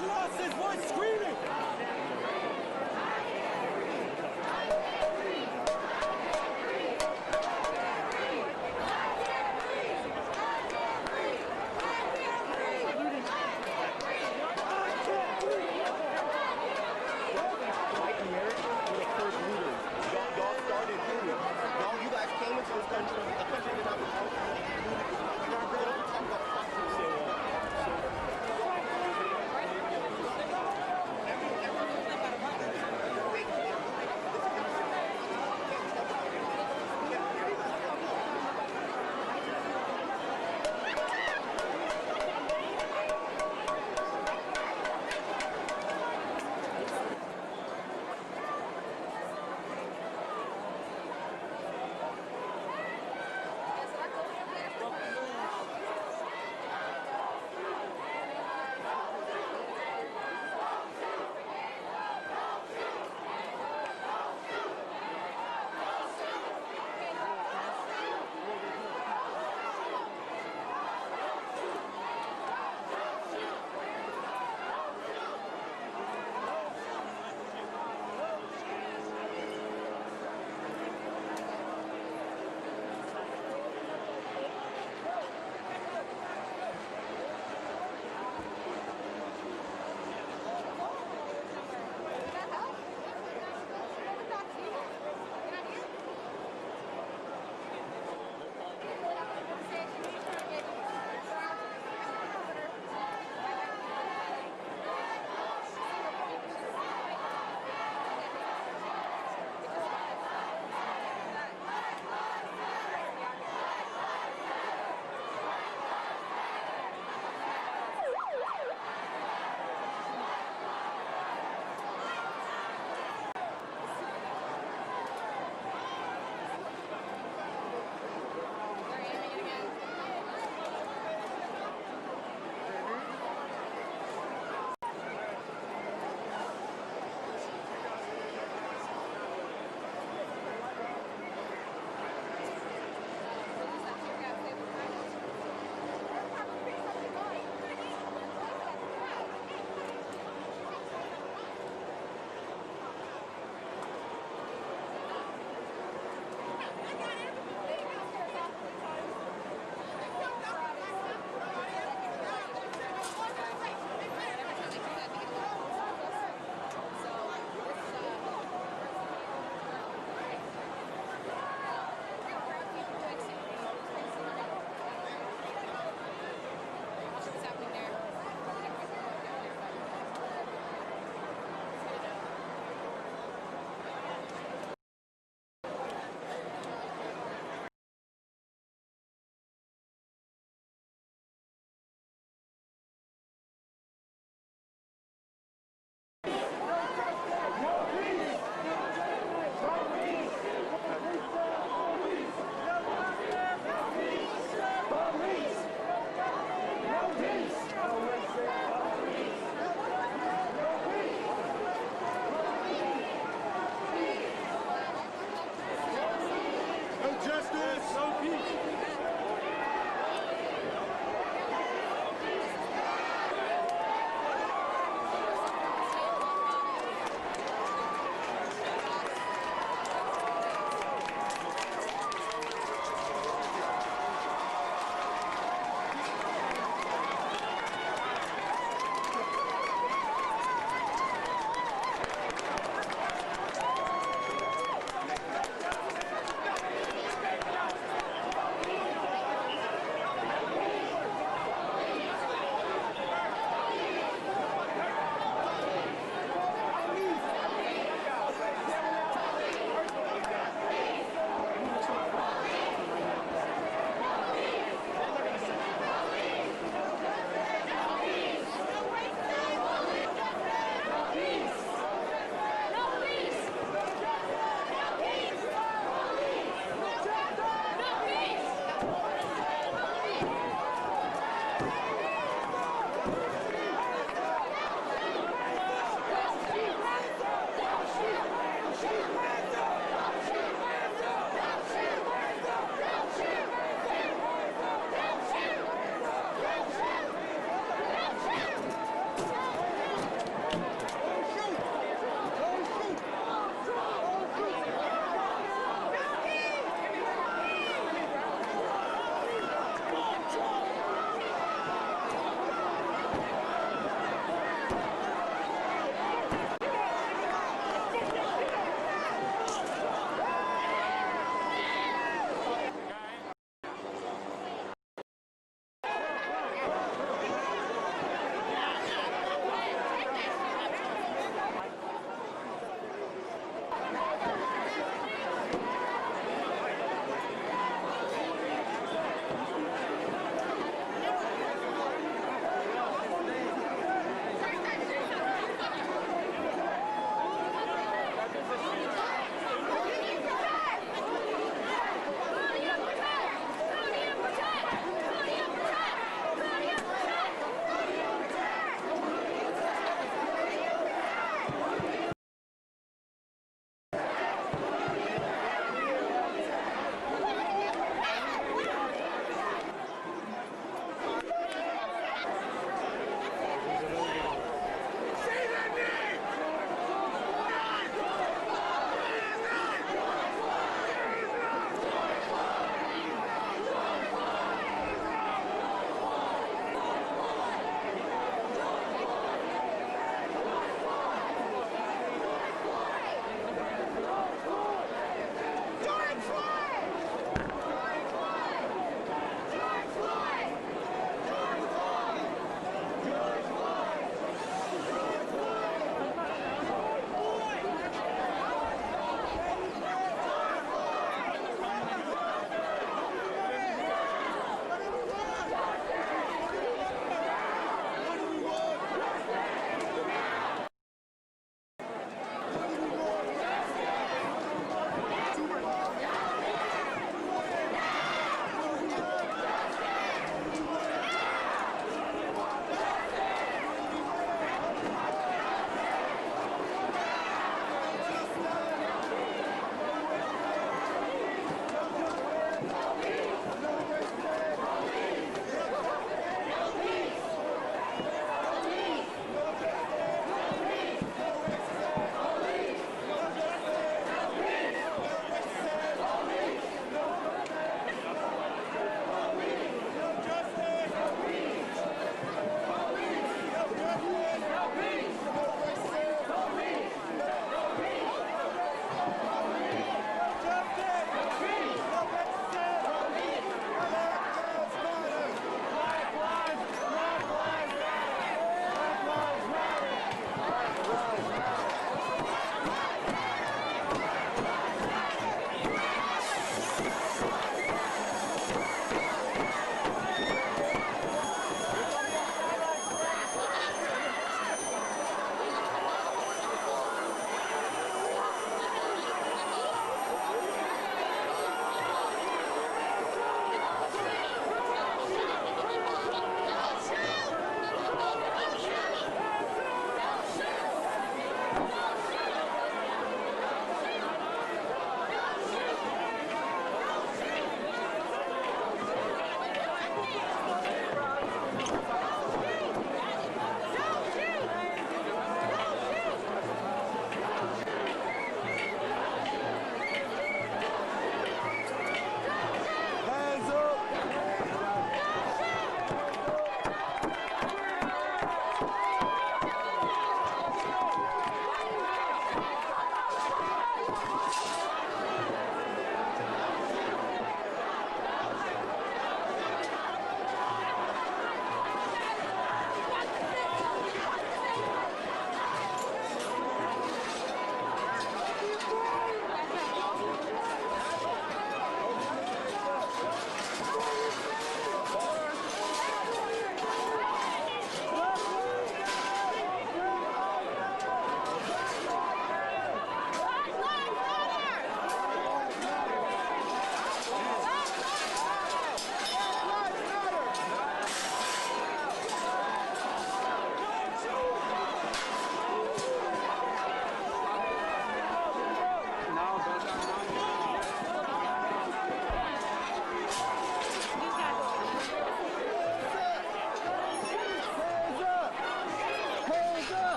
guy lost his voice screaming.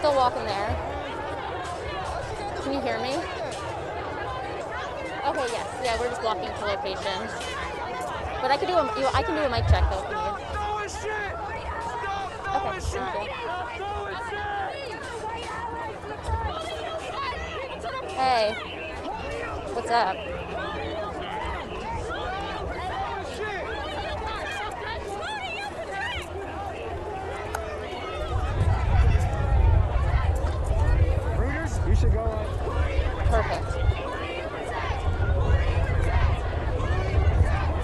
still walking there. Can you hear me? Okay, yes. Yeah, we're just walking to location. But I can do a mic check though if you need. Okay, thank you. Hey, what's up? You should go on. Perfect.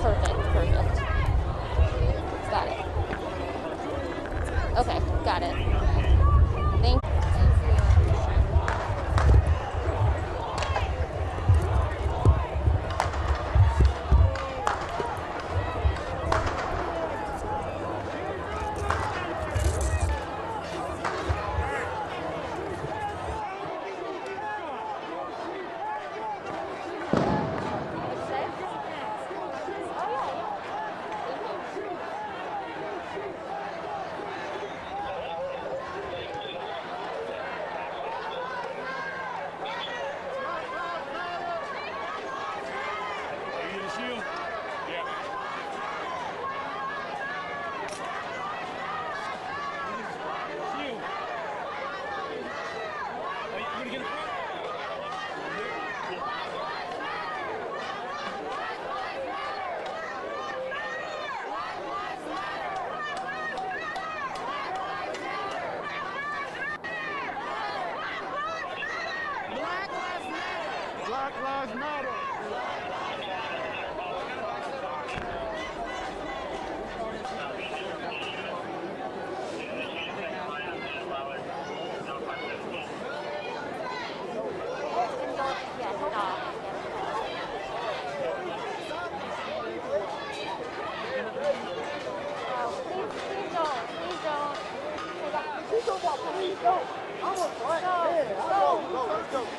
Perfect. Got it. Okay, got it. Thank you. Black Lives Matter.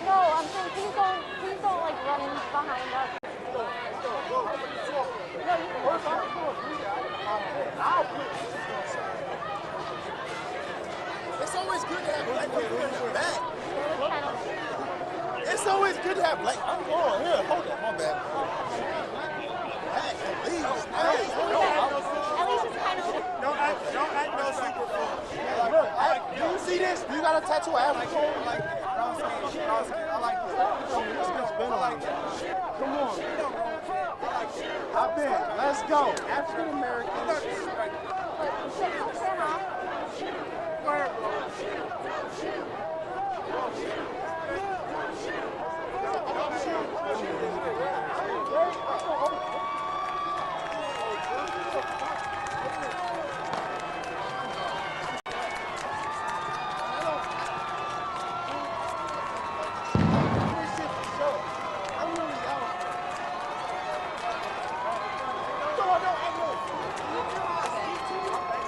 No, I'm saying please don't like run in behind us. It's always good to have black people in the back. It's always good to have black. I'm going here. Hold on, my bad. Back, at least. At least it's kind of. Don't act no super cool. Look, do you see this? Do you got a tattoo of Africa? I like that. Brown skin. I like this. It's been like that. Come on. I've been. Let's go. African American. Go ahead, bro.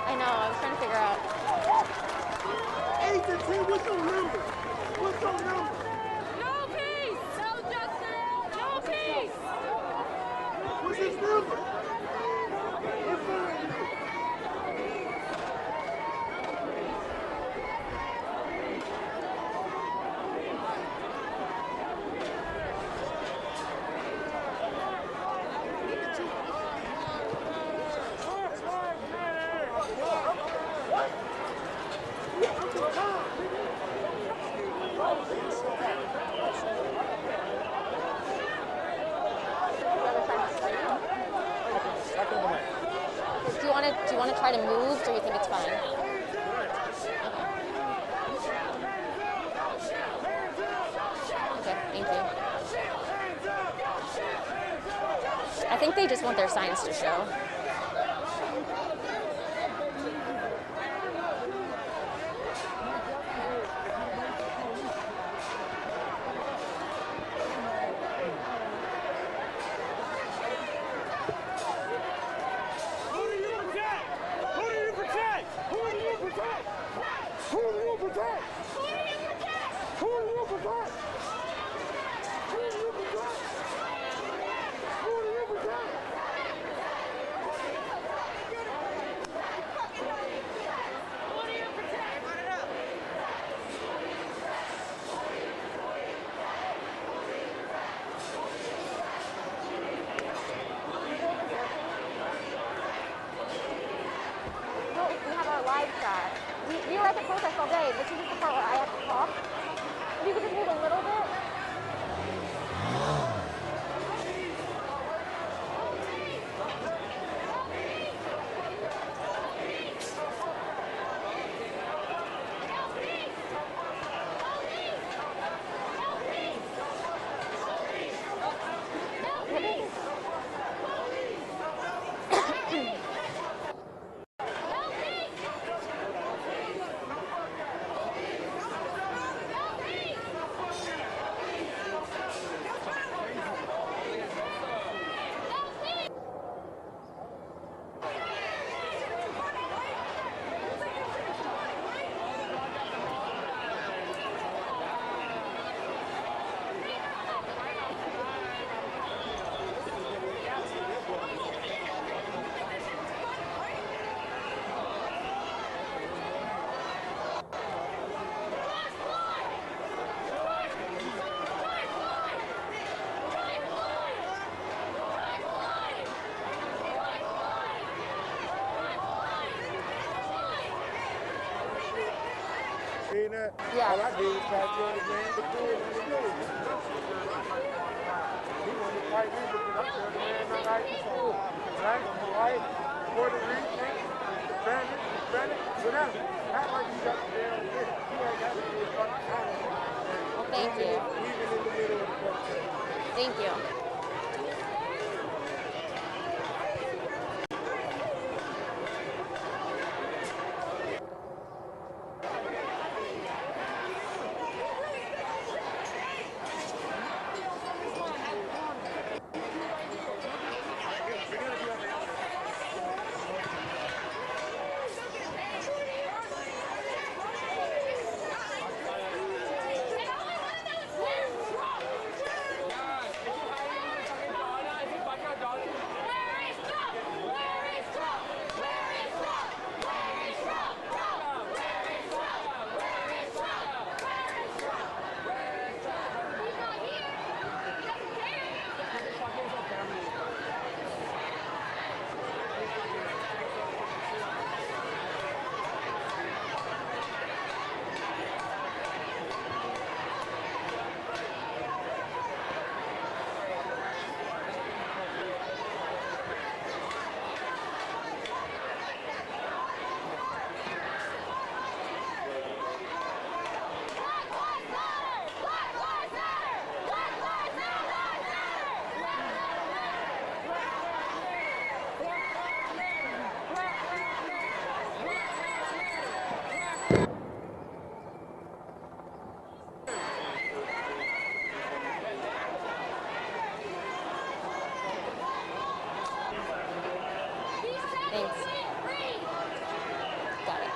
I know. I was trying to figure out. 8 to 10. What's your number? What's your number? No peace! No justice! No peace! What's his number? Do you want to try to move, or you think it's fine? Okay, thank you. I think they just want their signs to show. We were at the protest all day. This is just the part where I have to talk. If you could just move a little bit. Yeah. All I did was try to tell the man to do it when he do it. He wanted to fight me because I told the man not like this song. Black, white, Puerto Rican, Hispanic, whatever. Not like you got the damn shit. You ain't got to do a fucking time. Well, thank you. Even in the middle of the protest. Thank you. Thanks. Got it.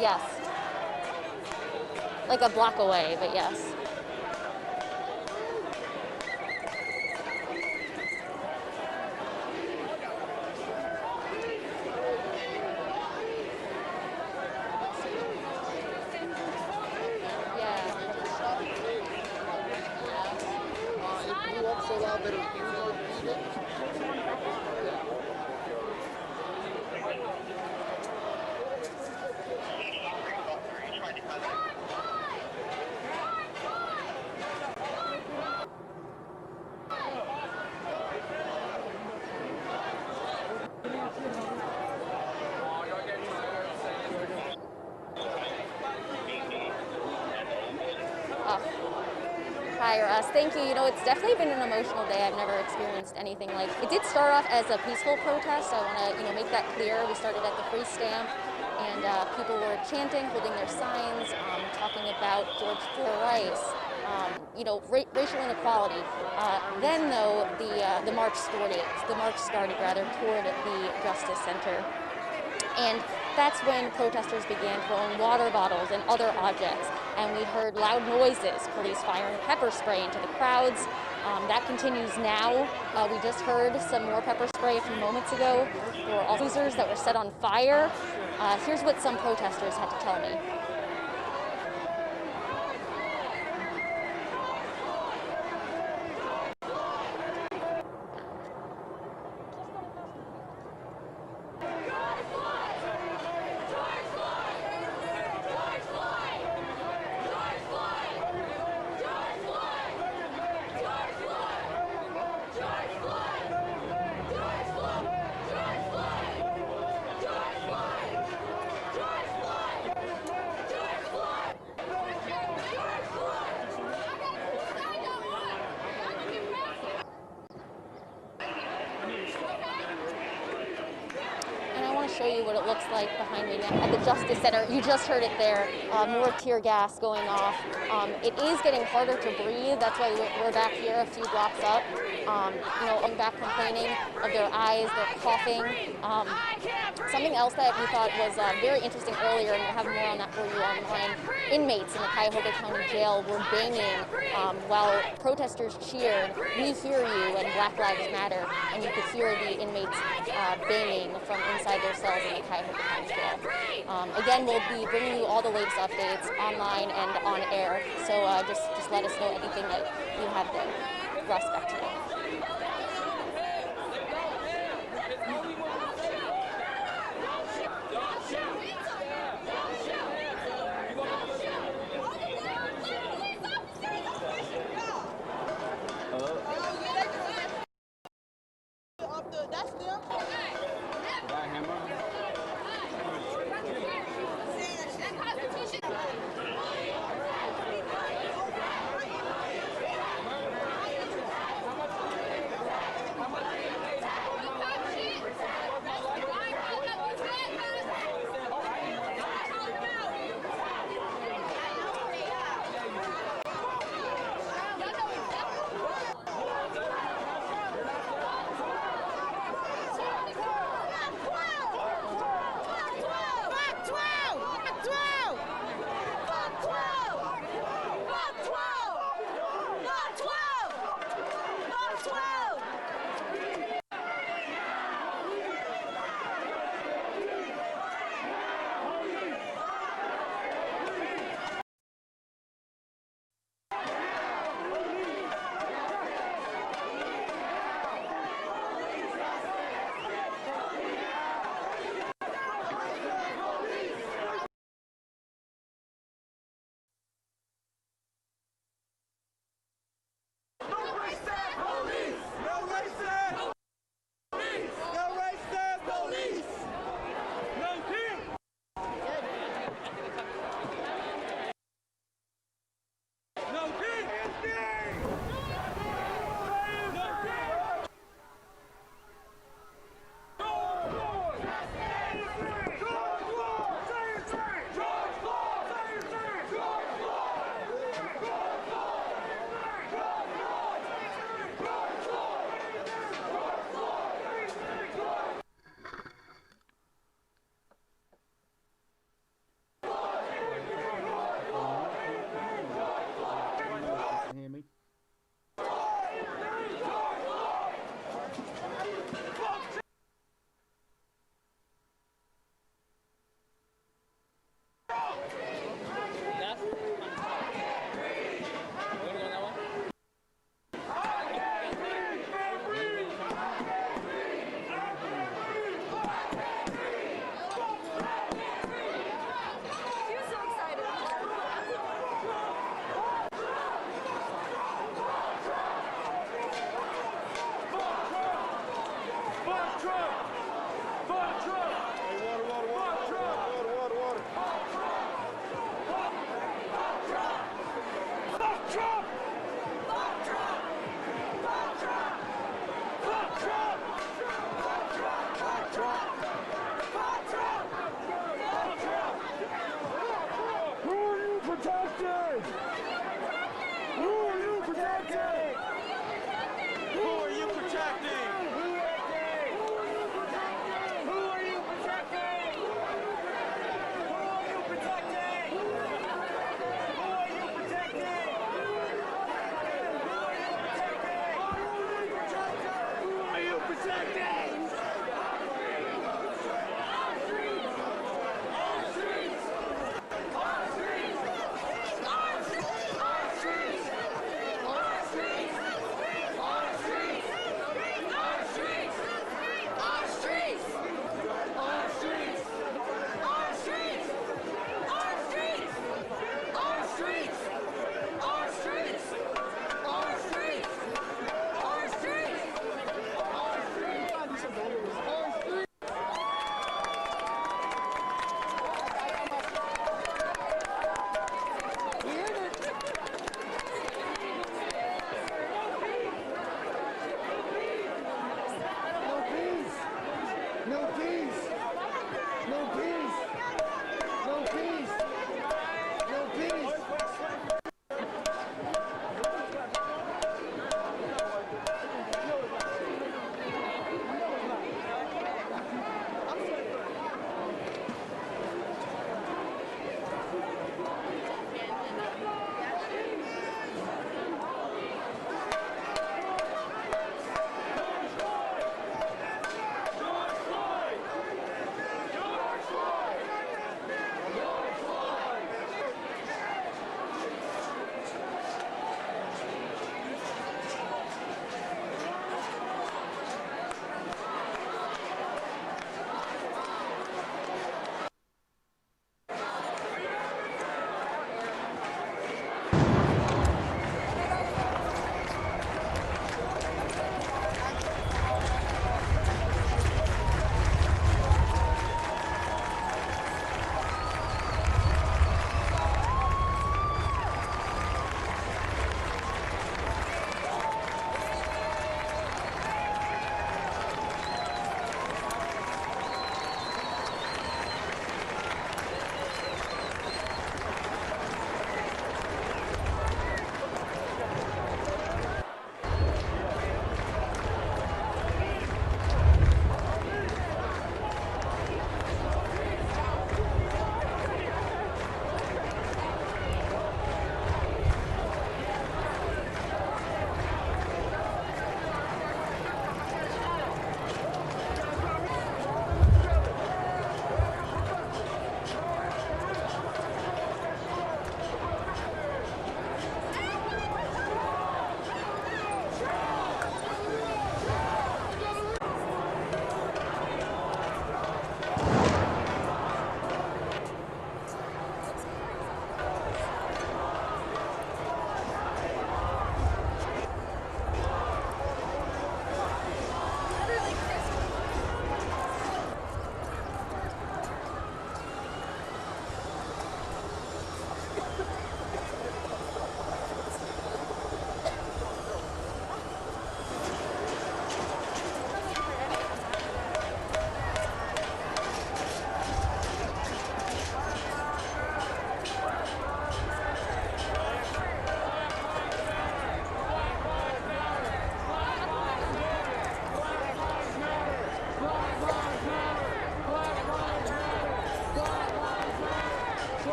Yes. Like a block away, but yes. Hi, Russ. Thank you. You know, it's definitely been an emotional day. I've never experienced anything like it. Did start off as a peaceful protest. I want to, make that clear. We started at the Free Stamp, and people were chanting, holding their signs, talking about George Floyd rights, racial inequality. Then, though, the march started. The march started toward the Justice Center. And that's when protesters began throwing water bottles and other objects. And we heard loud noises, police firing pepper spray into the crowds. That continues now. We just heard some more pepper spray a few moments ago. There were all diffusers that were set on fire. Here's what some protesters had to tell me. to show you what it looks like behind me now at the Justice Center. You just heard it there, more tear gas going off. It is getting harder to breathe. That's why we're back here a few blocks up. I'm back complaining of their eyes, they're coughing. Something else that we thought was very interesting earlier, and we'll have more on that for you online, inmates in the Cuyahoga County Jail were banging while protesters cheered, "We hear you," and "Black Lives Matter," and you could hear the inmates banging from inside their cells in the Cuyahoga County Jail. Again, we'll be bringing you all the latest updates online and on air, so just let us know anything that you have there. Russ, back to you. That's them.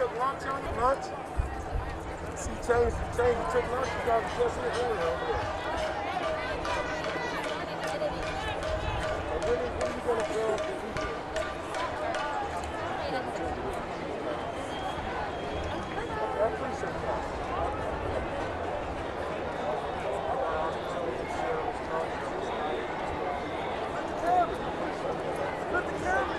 took lunch on you? Lunch? See, change, you took lunch, you got just in the area over there. And when are you going to go up the weekend? I appreciate that. Look at the camera.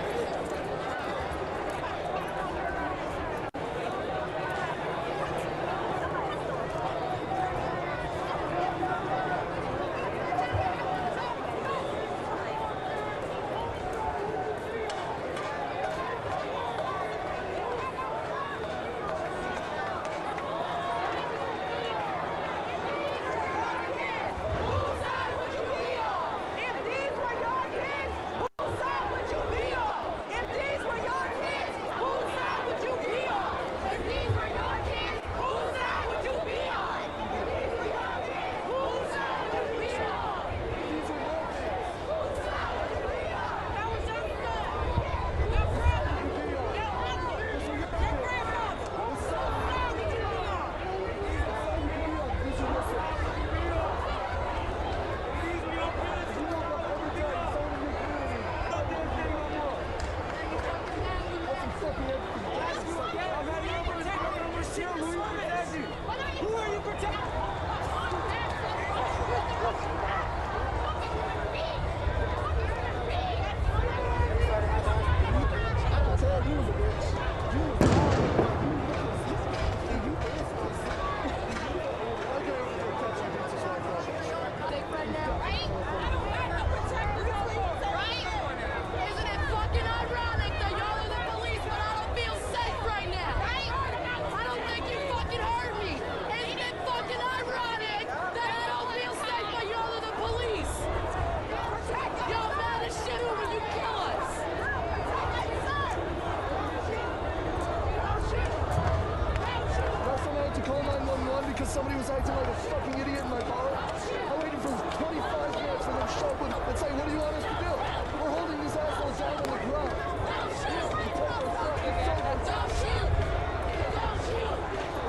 Because somebody was acting like a fucking idiot in my car. I waited for 25 minutes for them to show up and say, what do you want us to do? We're holding these assholes down on the ground. Don't shoot! Don't shoot!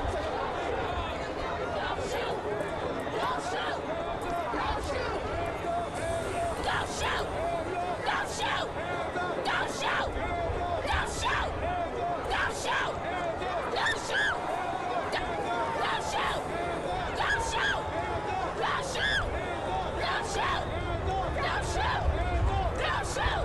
Don't shoot! Don't shoot! Don't shoot! Don't shoot! Don't shoot! Don't shoot! Don't shoot! Don't shoot! Don't shoot! Don't shoot! Don't shoot! Don't shoot! Don't shoot! Don't shoot! Don't shoot! Don't shoot!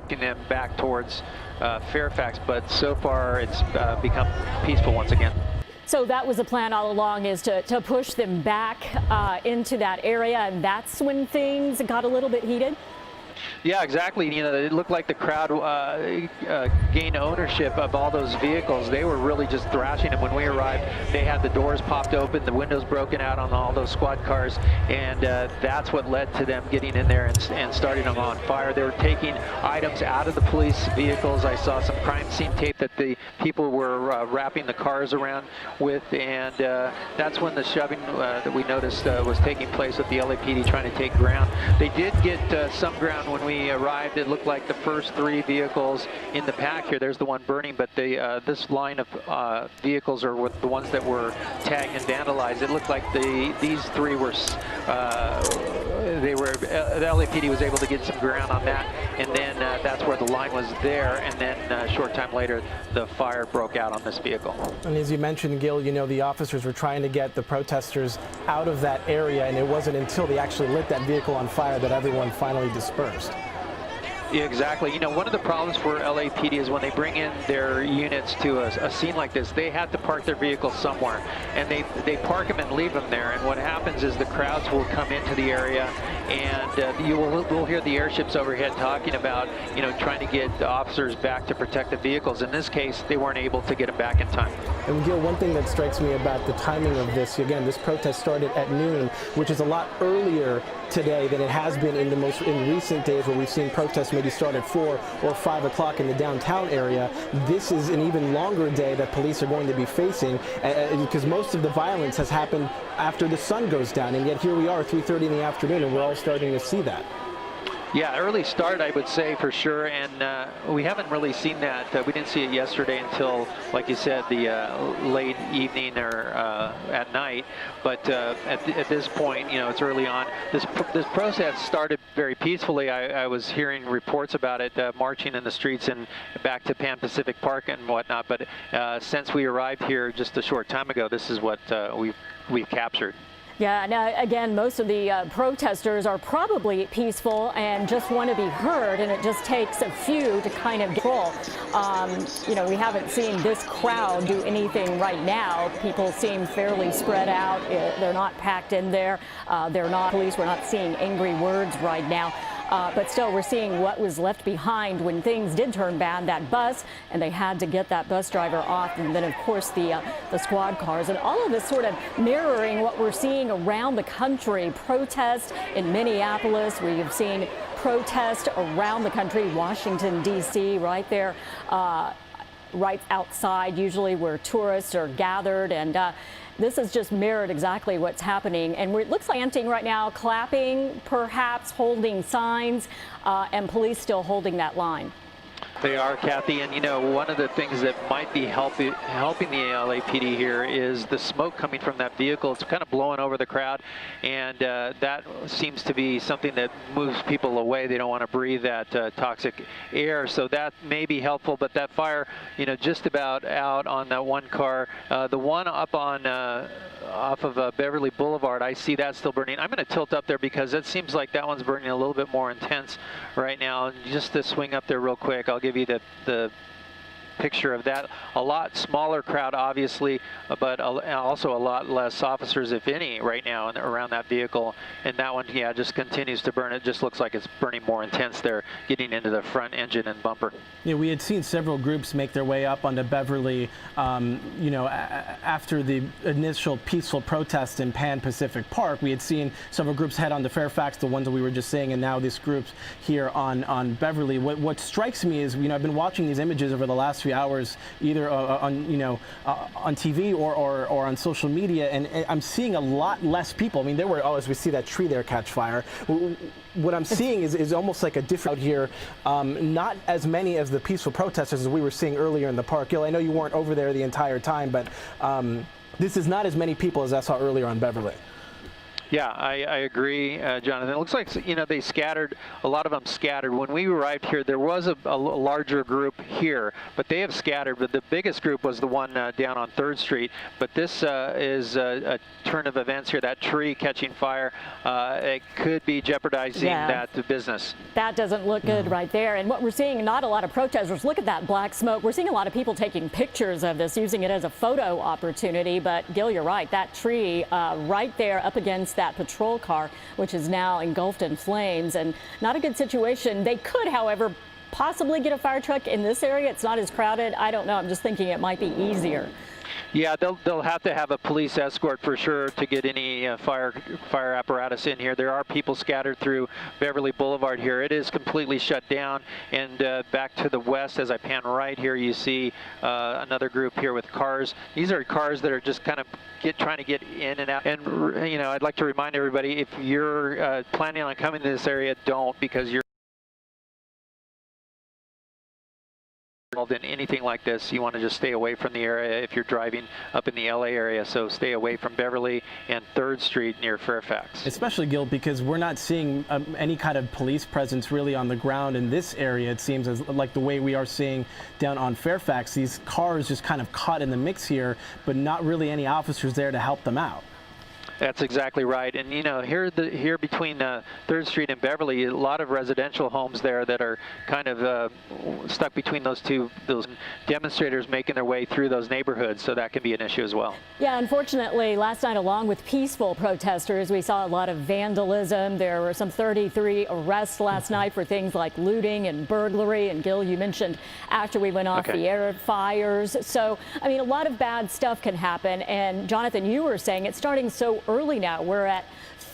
them back towards Fairfax, but so far it's become peaceful once again. So that was the plan all along, is to push them back into that area, and that's when things got a little bit heated? Yeah, exactly. You know, it looked like the crowd gained ownership of all those vehicles. They were really just thrashing them. When we arrived, they had the doors popped open, the windows broken out on all those squad cars, and that's what led to them getting in there and starting them on fire. They were taking items out of the police vehicles. I saw some crime scene tape that the people were wrapping the cars around with, and that's when the shoving that we noticed was taking place with the LAPD trying to take ground. They did get some ground when we arrived. It looked like the first 3 vehicles in the pack here. There's the one burning, but this line of vehicles are the ones that were tagged and vandalized. It looked like these 3 were the LAPD was able to get some ground on that, and then that's where the line was there, and then a short time later the fire broke out on this vehicle. And as you mentioned, Gil, you know, the officers were trying to get the protesters out of that area, and it wasn't until they actually lit that vehicle on fire that everyone finally dispersed. Yeah, exactly. You know, one of the problems for LAPD is when they bring in their units to a scene like this, they have to park their vehicles somewhere, and they park them and leave them there. And what happens is the crowds will come into the area, and we'll hear the airships overhead talking about, you know, trying to get the officers back to protect the vehicles. In this case, they weren't able to get them back in time. And Gil, one thing that strikes me about the timing of this, again, this protest started at noon, which is a lot earlier today than it has been in recent days, where we've seen protests maybe start at 4 or 5 o'clock in the downtown area. This is an even longer day that police are going to be facing, because most of the violence has happened after the sun goes down, and yet here we are 3:30 in the afternoon, and we're all starting to see that. Yeah, early start, I would say, for sure, and we haven't really seen that. We didn't see it yesterday until, like you said, the late evening or at night. But at this point, you know, it's early on. This protest started very peacefully. I was hearing reports about it, marching in the streets and back to Pan Pacific Park and whatnot. But since we arrived here just a short time ago, this is what we've captured. Yeah, now again, most of the protesters are probably peaceful and just want to be heard, and it just takes a few to kind of control. You know, we haven't seen this crowd do anything right now. People seem fairly spread out. They're not packed in there. They're not police. We're not seeing angry words right now. But still, we're seeing what was left behind when things did turn bad, that bus, and they had to get that bus driver off, and then, of course, the squad cars. And all of this sort of mirroring what we're seeing around the country. Protests in Minneapolis. We have seen protests around the country. Washington, D.C., right there, right outside, usually where tourists are gathered. And this has just mirrored exactly what's happening. And it looks like chanting right now, clapping, perhaps holding signs, and police still holding that line. They are, Kathy, and you know, one of the things that might be helping the LAPD here is the smoke coming from that vehicle. It's kind of blowing over the crowd, and that seems to be something that moves people away. They don't want to breathe that toxic air, so that may be helpful. But that fire, you know, just about out on that one car. The one up on off of Beverly Boulevard, I see that still burning. I'm going to tilt up there because it seems like that one's burning a little bit more intense right now. Just to swing up there real quick, I'll give you the picture of that. A lot smaller crowd, obviously, but also a lot less officers, if any, right now around that vehicle. And that one, yeah, just continues to burn. It just looks like it's burning more intense there, getting into the front engine and bumper. Yeah, we had seen several groups make their way up onto Beverly, you know, after the initial peaceful protest in Pan Pacific Park. We had seen several groups head on to Fairfax, the ones that we were just saying, and now this group's here on Beverly. What strikes me is, you know, I've been watching these images over the last few hours, either on, you know, on TV or on social media, and I'm seeing a lot less people. I mean, there were, as we see that tree there catch fire. What I'm seeing is almost like a different out here, not as many as the peaceful protesters as we were seeing earlier in the park. Gil, I know you weren't over there the entire time, but this is not as many people as I saw earlier on Beverly. Yeah, I agree, Jonathan. It looks like, they scattered, a lot of them scattered. When we arrived here, there was a larger group here, but they have scattered. But the biggest group was the one down on 3rd Street. But this is a turn of events here. That tree catching fire, it could be jeopardizing that business. That doesn't look good right there. And what we're seeing, not a lot of protesters. Look at that black smoke. We're seeing a lot of people taking pictures of this, using it as a photo opportunity. But Gil, you're right. That tree right there up against that patrol car, which is now engulfed in flames, and not a good situation. They could, however, possibly get a fire truck in this area. It's not as crowded. I don't know. I'm just thinking it might be easier. Yeah, they'll have to have a police escort for sure to get any fire apparatus in here. There are people scattered through Beverly Boulevard here. It is completely shut down. And back to the west, as I pan right here, you see another group here with cars. These are cars that are just kind of trying to get in and out. And I'd like to remind everybody, if you're planning on coming to this area, don't, because you're involved in anything like this. You want to just stay away from the area if you're driving up in the LA area. So stay away from Beverly and 3rd Street near Fairfax. Especially, Gil, because we're not seeing any kind of police presence really on the ground in this area. It seems as like the way we are seeing down on Fairfax. These cars just kind of caught in the mix here, but not really any officers there to help them out. That's exactly right. And here between 3rd Street and Beverly, a lot of residential homes there that are kind of stuck between those demonstrators making their way through those neighborhoods, so that can be an issue as well. Yeah, unfortunately, last night, along with peaceful protesters, we saw a lot of vandalism. There were some 33 arrests last night for things like looting and burglary. And Gil, you mentioned after we went off the air, fires. So, I mean, a lot of bad stuff can happen. And Jonathan, you were saying it's starting so early now. We're at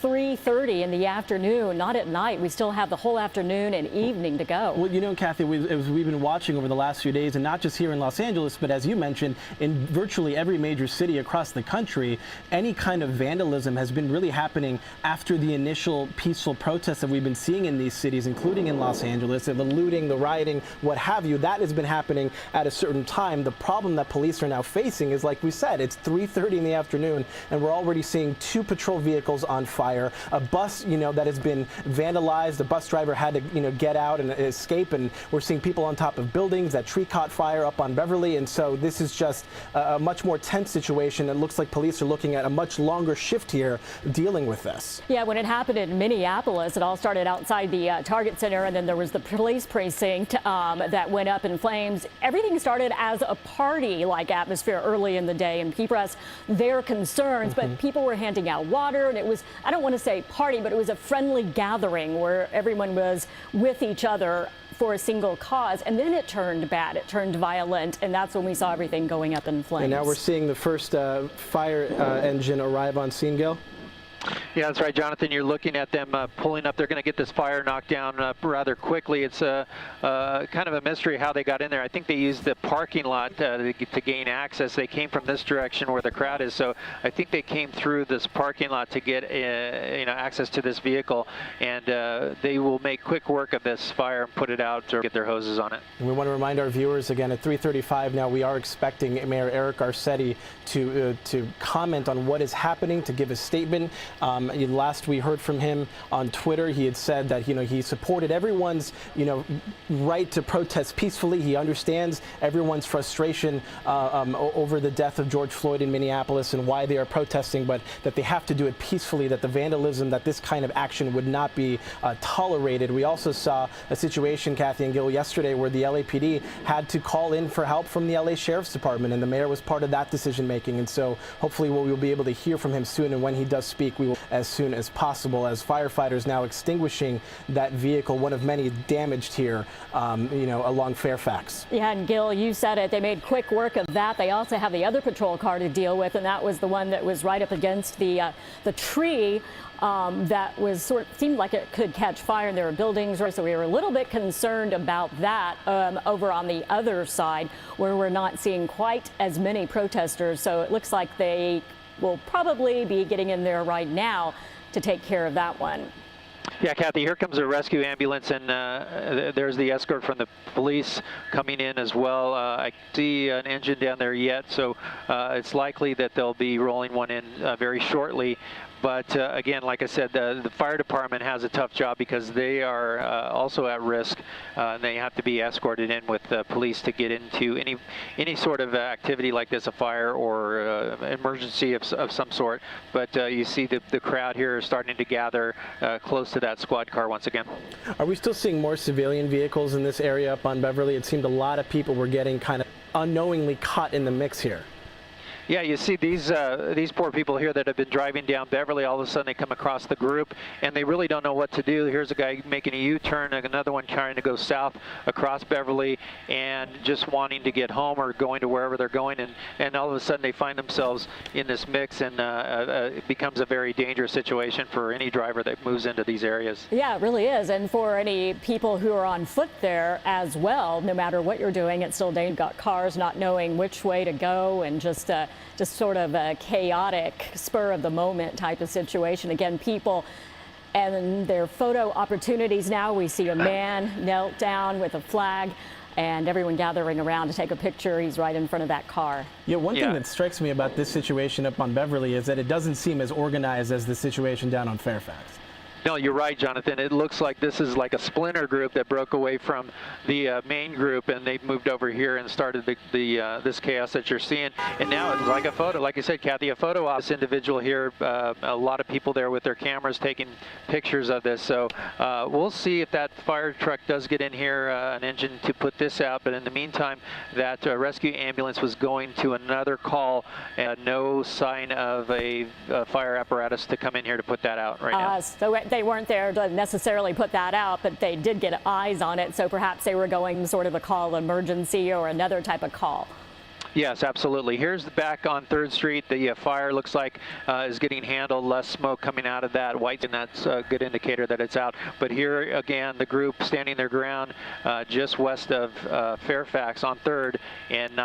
3:30 in the afternoon, not at night. We still have the whole afternoon and evening to go. Well, Kathy, as we've been watching over the last few days, and not just here in Los Angeles, but as you mentioned, in virtually every major city across the country, any kind of vandalism has been really happening after the initial peaceful protests that we've been seeing in these cities, including in Los Angeles, and the looting, the rioting, what have you. That has been happening at a certain time. The problem that police are now facing is, like we said, it's 3:30 in the afternoon, and we're already seeing 2 patrol vehicles on fire. A bus, that has been vandalized. The bus driver had to, get out and escape. And we're seeing people on top of buildings. That tree caught fire up on Beverly. And so this is just a much more tense situation. It looks like police are looking at a much longer shift here dealing with this. Yeah, when it happened in Minneapolis, it all started outside the Target Center. And then there was the police precinct that went up in flames. Everything started as a party-like atmosphere early in the day. And people expressed their concerns. But people were handing out water. And it was, I don't want to say party, but it was a friendly gathering where everyone was with each other for a single cause. And then it turned bad. It turned violent. And that's when we saw everything going up in flames. And now we're seeing the first fire engine arrive on scene, Gil. Yeah, that's right, Jonathan. You're looking at them pulling up. They're going to get this fire knocked down rather quickly. It's kind of a mystery how they got in there. I think they used the parking lot to gain access. They came from this direction where the crowd is, so I think they came through this parking lot to get access to this vehicle, and they will make quick work of this fire and put it out or get their hoses on it. And we want to remind our viewers again at 3:35 now, we are expecting Mayor Eric Garcetti to comment on what is happening, to give a statement. Last we heard from him on Twitter, he had said that he supported everyone's right to protest peacefully. He understands everyone's frustration over the death of George Floyd in Minneapolis and why they are protesting, but that they have to do it peacefully, that the vandalism, that this kind of action would not be tolerated. We also saw a situation, Kathy and Gil, yesterday where the LAPD had to call in for help from the LA Sheriff's Department, and the mayor was part of that decision making. And so hopefully we'll be able to hear from him soon, and when he does speak, we will as soon as possible, as firefighters now extinguishing that vehicle, one of many damaged here, along Fairfax. Yeah, and Gil, you said it. They made quick work of that. They also have the other patrol car to deal with, and that was the one that was right up against the tree that was seemed like it could catch fire, and there were buildings. So we were a little bit concerned about that over on the other side, where we're not seeing quite as many protesters. So it looks like they will probably be getting in there right now to take care of that one. Yeah, Kathy, here comes a rescue ambulance, and there's the escort from the police coming in as well. I see an engine down there yet, so it's likely that they'll be rolling one in very shortly. But again, like I said, the fire department has a tough job because they are also at risk. And they have to be escorted in with police to get into any sort of activity like this, a fire or emergency of some sort. But you see the crowd here starting to gather close to that squad car once again. Are we still seeing more civilian vehicles in this area up on Beverly? It seemed a lot of people were getting kind of unknowingly caught in the mix here. Yeah, you see these poor people here that have been driving down Beverly. All of a sudden they come across the group and they really don't know what to do. Here's a guy making a U-turn, another one trying to go south across Beverly and just wanting to get home or going to wherever they're going, and all of a sudden they find themselves in this mix, and it becomes a very dangerous situation for any driver that moves into these areas. Yeah, it really is. And for any people who are on foot there as well, no matter what you're doing, it's still dangerous. You've got cars not knowing which way to go, and just sort of a chaotic, spur of the moment type of situation. Again, people and their photo opportunities now. We see a man knelt down with a flag and everyone gathering around to take a picture. He's right in front of that car. Yeah, one thing that strikes me about this situation up on Beverly is that it doesn't seem as organized as the situation down on Fairfax. No, you're right, Jonathan. It looks like this is like a splinter group that broke away from the main group, and they've moved over here and started this chaos that you're seeing. And now it's like a photo, like you said, Kathy, a photo of this individual here. A lot of people there with their cameras taking pictures of this. So we'll see if that fire truck does get in here, an engine to put this out. But in the meantime, that rescue ambulance was going to another call, and no sign of a fire apparatus to come in here to put that out right now. So they weren't there to necessarily put that out, but they did get eyes on it. So perhaps they were going sort of a call emergency or another type of call. Yes, absolutely. Here's the back on 3rd Street. The fire looks like is getting handled. Less smoke coming out of that white, and that's a good indicator that it's out. But here again, the group standing their ground just west of Fairfax on 3rd, and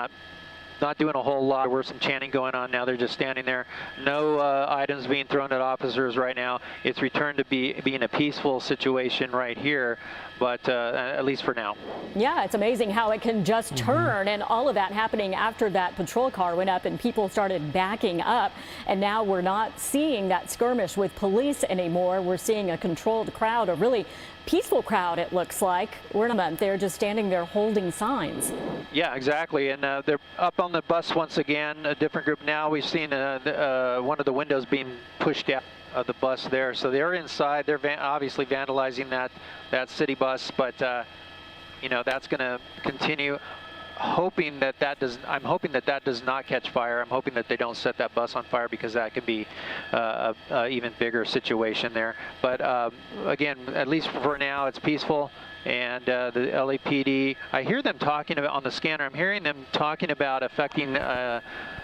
not doing a whole lot. There was some chanting going on. Now they're just standing there. No items being thrown at officers right now. It's returned to being a peaceful situation right here, but at least for now. Yeah, it's amazing how it can just turn, and all of that happening after that patrol car went up and people started backing up. And now we're not seeing that skirmish with police anymore. We're seeing a controlled crowd, a really peaceful crowd, it looks like. They're just standing there holding signs. Yeah, exactly. And they're up on the bus once again, a different group now. We've seen one of the windows being pushed out of the bus there. So they're inside. They're obviously vandalizing that city bus, but you know, that's going to continue. I'm hoping that that does not catch fire. I'm hoping that they don't set that bus on fire, because that could be a even bigger situation there. But again, at least for now, it's peaceful. And the LAPD, I hear them talking about on the scanner. I'm hearing them talking about affecting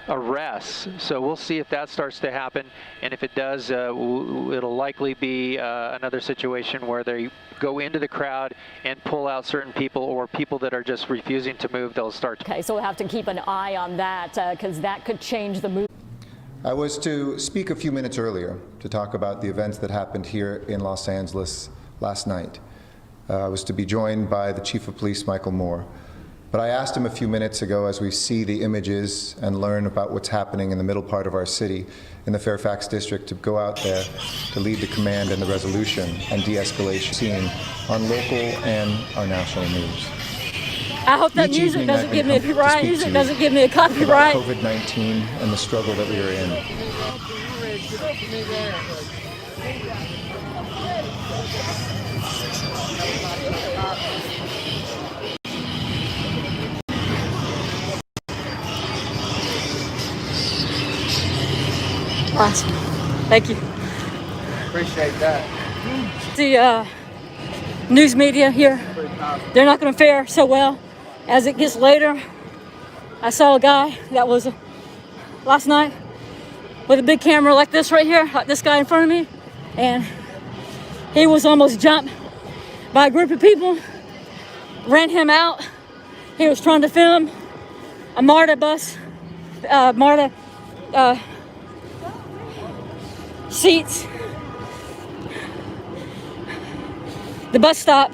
arrests. So we'll see if that starts to happen. And if it does, it'll likely be another situation where they go into the crowd and pull out certain people, or people that are just refusing to move. They'll start. Okay, so we'll have to keep an eye on that, because that could change the mood. I was to speak a few minutes earlier to talk about the events that happened here in Los Angeles last night. I was to be joined by the Chief of Police, Michael Moore. But I asked him a few minutes ago, as we see the images and learn about what's happening in the middle part of our city, in the Fairfax district, to go out there to lead the command and the resolution and de-escalation scene on local and our national news. I hope that music doesn't give me a copyright. Music doesn't give me a copyright. COVID-19 and the struggle that we are in. Awesome. Thank you. Appreciate that. The news media here, they're not going to fare so well as it gets later. I saw a guy that was last night with a big camera like this right here, like this guy in front of me, and he was almost jumped by a group of people, ran him out. He was trying to film a MARTA bus, MARTA seats. the bus stop.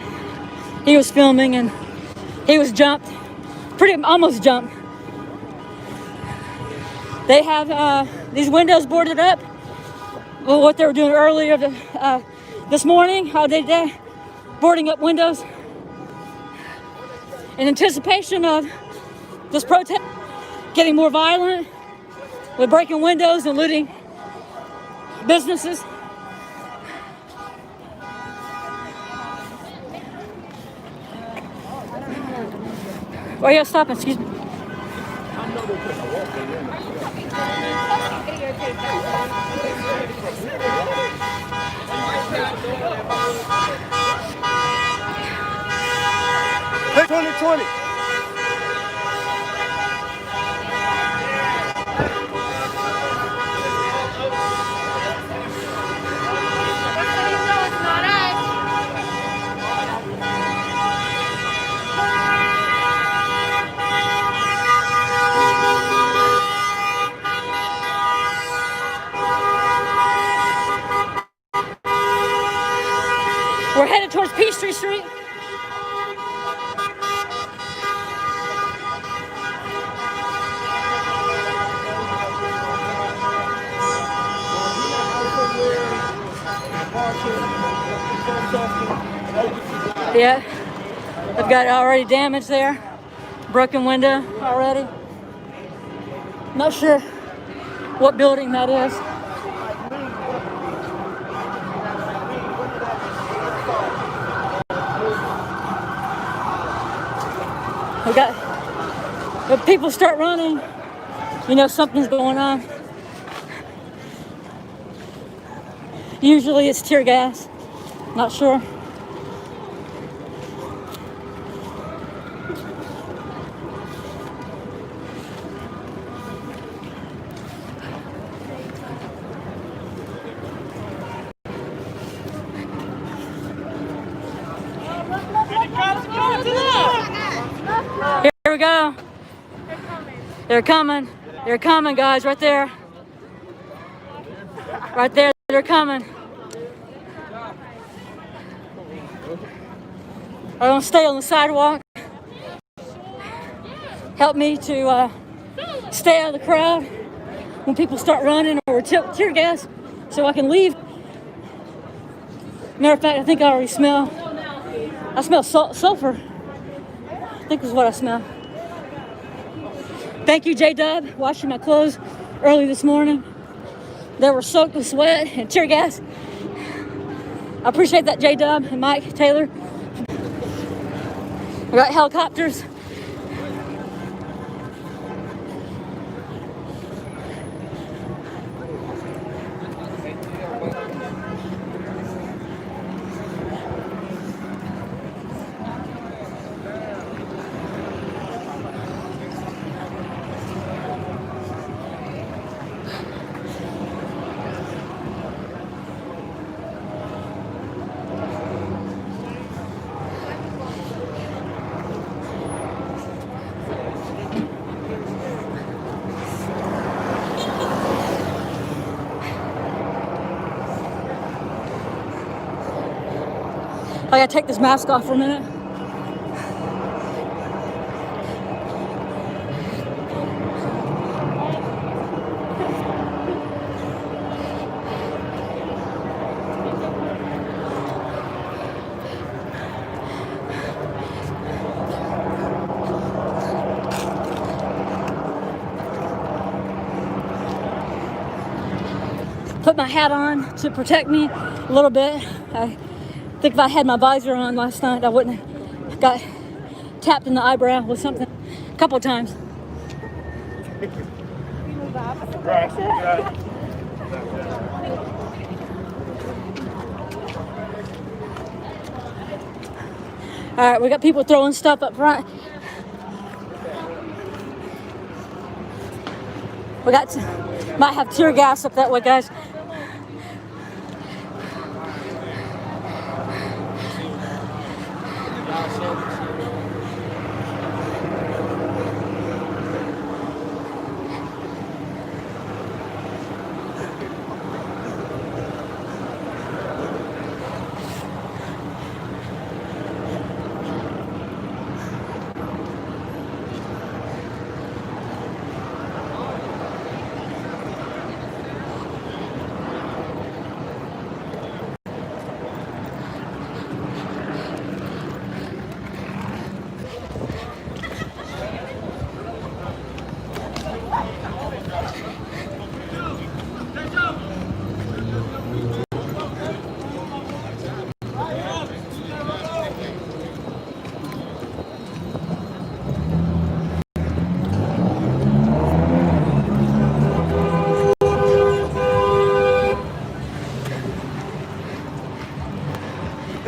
He was filming and he was jumped, almost jumped. They have these windows boarded up. Well, what they were doing earlier this morning, how they did, boarding up windows in anticipation of this protest getting more violent with breaking windows and looting businesses. Why are you stopping? Excuse me. Hey, 2020. We're headed towards Peachtree Street. Yeah, they've got it already damaged there. Broken window already. Not sure what building that is. We got, if people start running, you know something's going on. Usually it's tear gas. Not sure. Here we go. They're coming. They're coming, guys, right there. Right there, they're coming. I'm gonna stay on the sidewalk. Help me to stay out of the crowd when people start running or tear gas so I can leave. Matter of fact, I think I already smell sulfur. I think is what I smell. Thank you, J-Dub, washing my clothes early this morning. They were soaked with sweat and tear gas. I appreciate that, J-Dub and Mike Taylor. We got helicopters. I gotta take this mask off for a minute. Put my hat on to protect me a little bit. I think if I had my visor on last night, I wouldn't have got tapped in the eyebrow with something a couple of times. All right, we got people throwing stuff up front. We might have tear gas up that way, guys.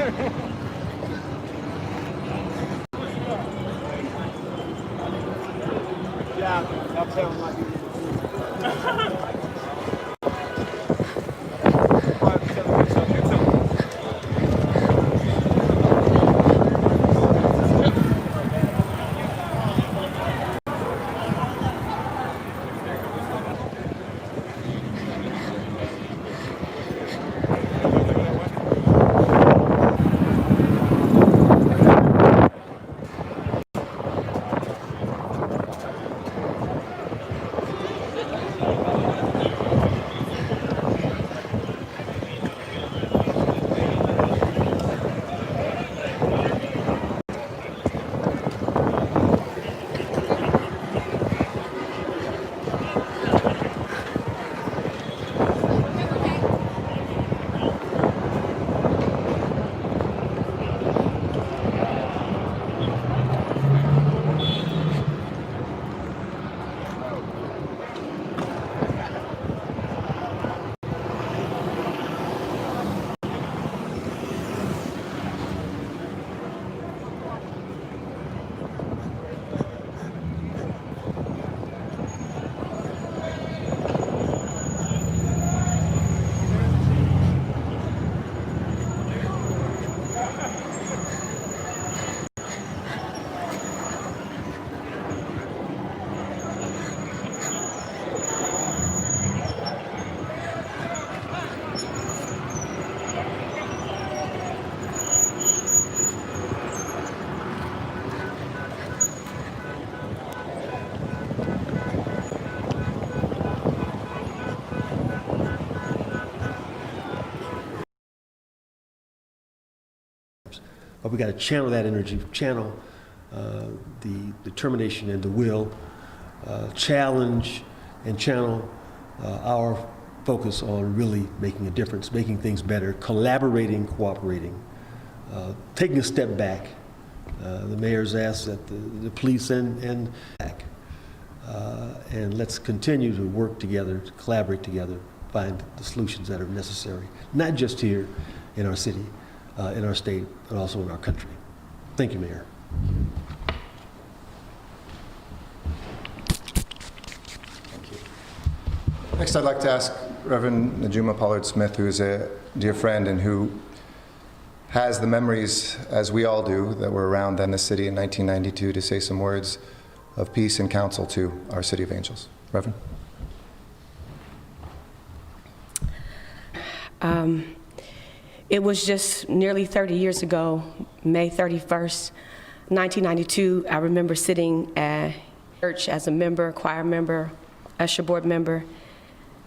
Yeah, I'm telling my people. But we got to channel that energy, channel the determination and the will, challenge and channel our focus on really making a difference, making things better, collaborating, cooperating, taking a step back. The mayor's asked that the police and back. And let's continue to work together, to collaborate together, find the solutions that are necessary, not just here in our city, in our state, but also in our country. Thank you, Mayor. Thank you. Next, I'd like to ask Reverend Najuma Pollard-Smith, who is a dear friend and who has the memories, as we all do, that were around then the city in 1992, to say some words of peace and counsel to our City of Angels. Reverend? It was just nearly 30 years ago, May 31st, 1992. I remember sitting at church as a member, choir member, usher board member,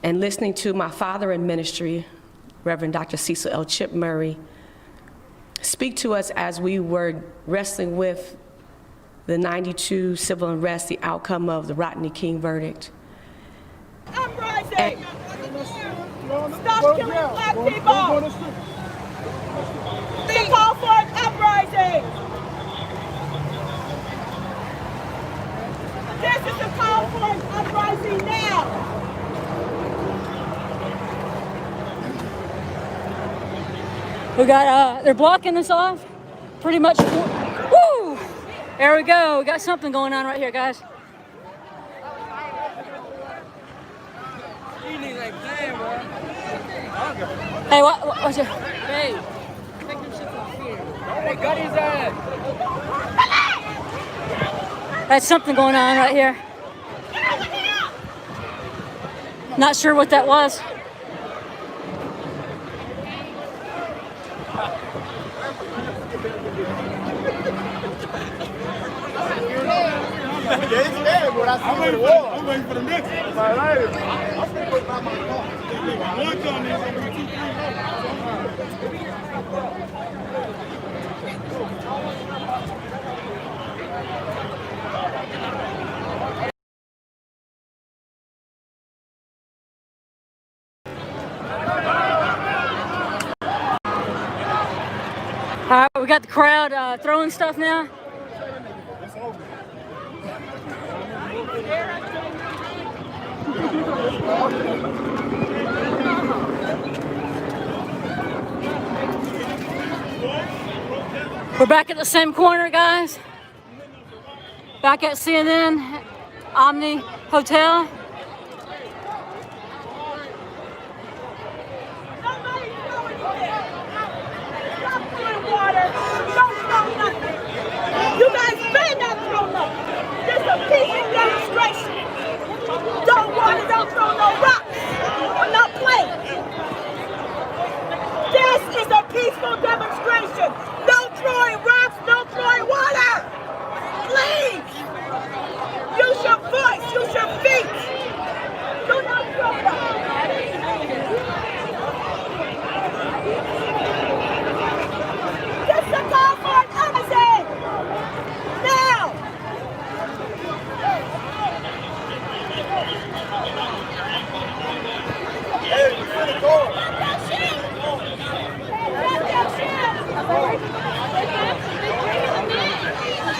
and listening to my father in ministry, Reverend Dr. Cecil L. Chip Murray, speak to us as we were wrestling with the 92 civil unrest, the outcome of the Rodney King verdict. Uprising! Stop killing black people! The call for an uprising! This is the call for an uprising now! We got, they're blocking us off pretty much. Woo! There we go. We got something going on right here, guys. Hey, what's your... Hey. Hey, got his ass. That's something going on right here. Not sure what that was. I'm waiting for the next one. I'm going to put my car. One gun is going to be 2, 3 All right, we got the crowd throwing stuff now. We're back at the same corner, guys. Back at CNN Omni Hotel. You guys better not throw nothing. This is a peaceful demonstration. Don't water, don't throw no rocks or no plates. This is a peaceful demonstration. No throwing rocks, no throwing water. Please. Use your voice, use your feet. Do not throw rocks. This is a call for an uprising. Now.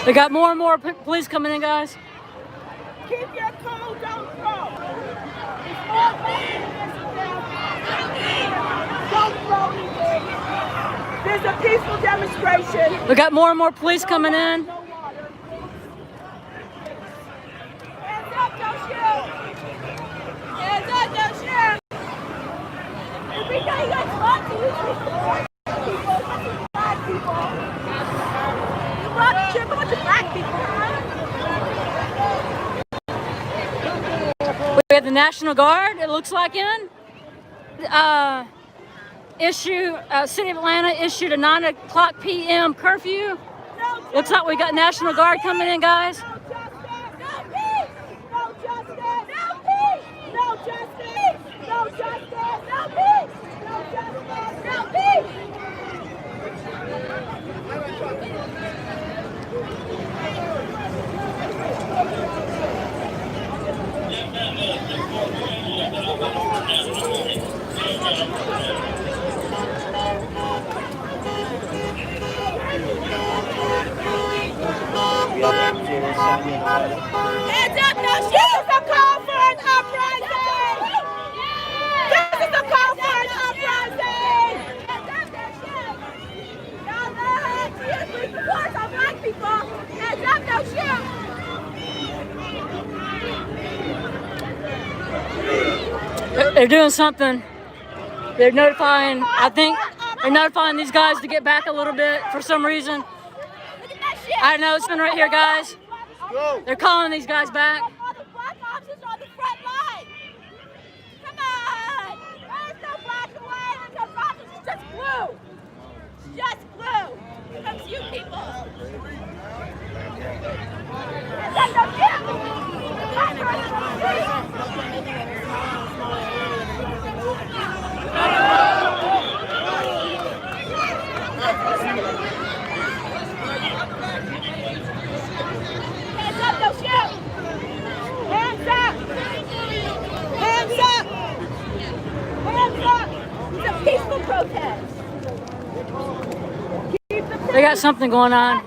They got more and more police coming in, guys. Keep your cool, don't throw. Don't throw anything. There's a peaceful demonstration. We got more and more police coming in. Hands up, don't shoot. Hands up, don't shoot. If we got you guys talk to you, black people. You brought the trip, a bunch of black people, huh? We have the National Guard, it looks like, in. City of Atlanta issued a 9 o'clock p.m. curfew. Looks like we got National Guard coming in, guys. No peace! No justice! No peace! No justice! No justice! No peace! No justice! No peace! Hands up, no shoot! This is a call for an uprising! This is a call for an uprising! Hands up, no shoot! Y'all know we support our black people! Hands up, no shoot! They're doing something. They're notifying, I think, they're notifying these guys to get back a little bit for some reason. I know, it's been right here, guys. They're calling these guys back. All the black officers on the front line! Come on! There's no black and white, there's no process, it's just blue! It's just blue! Here comes you people! That's no Hands up, no shoot! Hands up! Hands up! Hands up! It's a peaceful protest. They got something going on.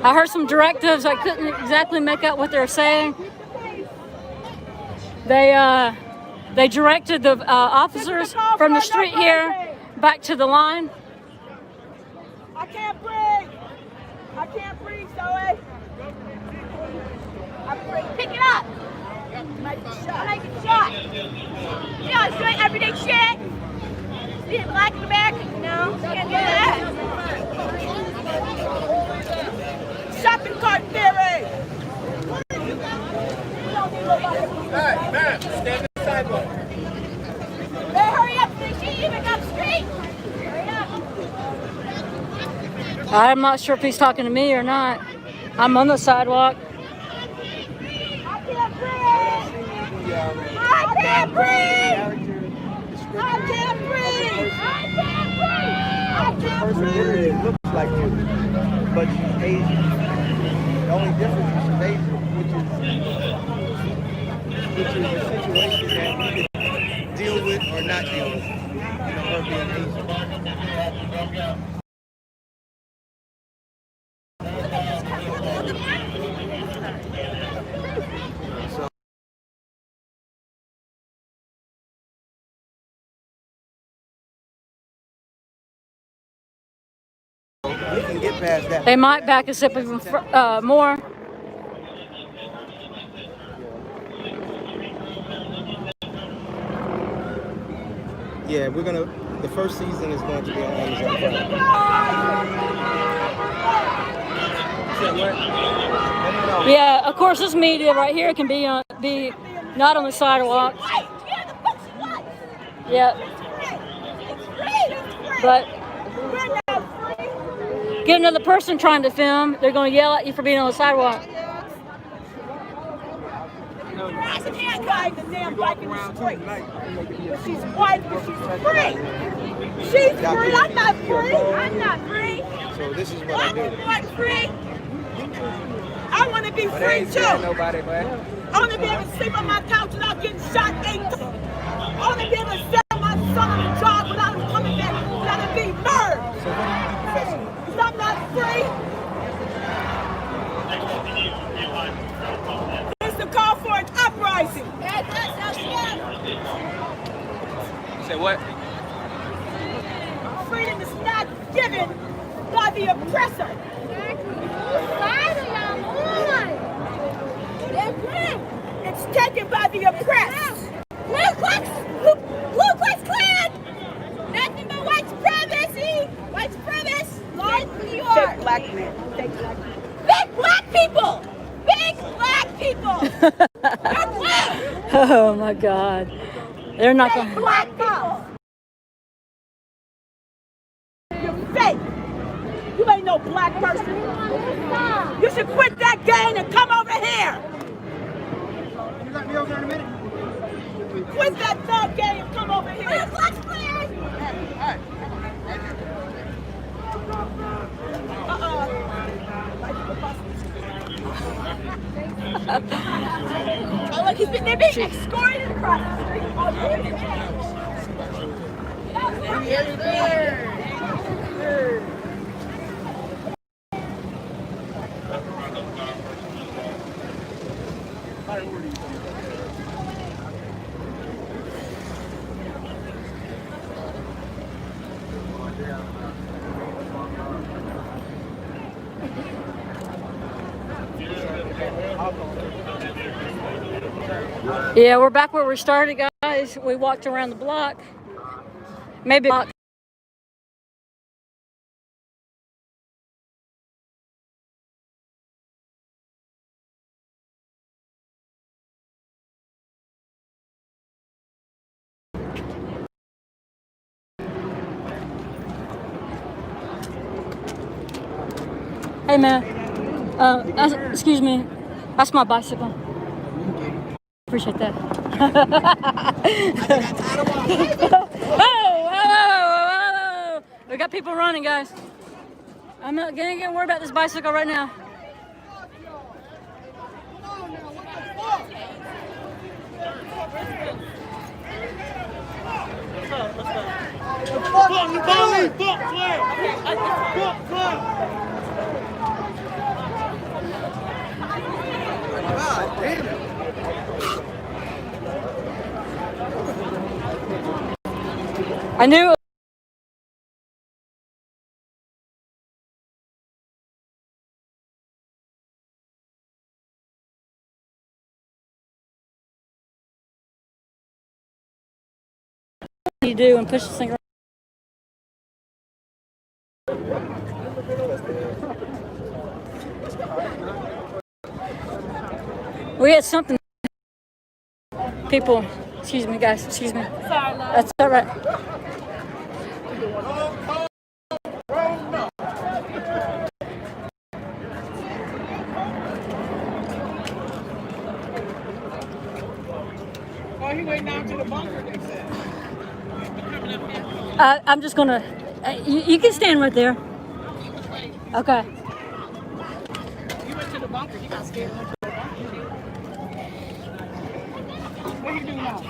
I heard some directives. I couldn't exactly make out what they were saying. They directed the officers from the street here back to the line. I can't breathe. I can't breathe, Zoe. I'm breathing. Pick it up. Might get shot. You know, it's doing everyday shit. Being black in America, you know? Can't do that. Shopping cart theory. Hey, man, stand in the sidewalk. Hey, hurry up, please. You even up street. Hurry up. I'm not sure if he's talking to me or not. I'm on the sidewalk. I can't breathe. I can't breathe. I can't breathe. I can't breathe. I can't person breathe. literally looks like you, but she's Asian. The only difference is she's Asian, which is a situation that you can deal with or not deal with. You know, her being Asian. can get past that. They might back us up even more. Yeah, we're gonna. The first season is going to be on Amazon Prime. Yeah, of course, this media right here can be not on the sidewalk. Yeah. But get another person trying to film, they're going to yell at you for being on the sidewalk. But she's white, but she's free. She's free. I'm not free. I'm not free. So this is what I do. I'm free. I want to be free too. Nobody, but I want to be able to sleep on my couch without getting shot 8 times. I want to be able to sell my son on the job without him coming back, without him being murdered. So what do you do professionally? Because I'm not free. It's the call for an uprising. Say what? Freedom is not given by the oppressor. It's taken by the oppressed. Ku Klux Klan! Nothing but white supremacy! White supremacy! North New York! Fake black men. Fake black people! Big black people! They're black! Oh my God. They're not going to. Black people! You're fake! You ain't no black person! You should quit that game and come over here! You got me over in a minute. Quit that thug game and come over here! Let's play! Oh, look, they're being escorted across the street. Oh, Yeah, we're back where we started, guys. We walked around the block. Maybe. Hey, man. Excuse me. That's my bicycle. Appreciate that. Whoa! We got people running, guys. I'm not gonna worry about this bicycle right now. I knew. You do and push this thing around. We had something. People, excuse me, guys, excuse me. sorry, love. That's all right. Oh, he went down to the bunker, they said. I'm just gonna. You can stand right there. Okay. You went to the bunker. You got scared and went to the bunker. What do you do now?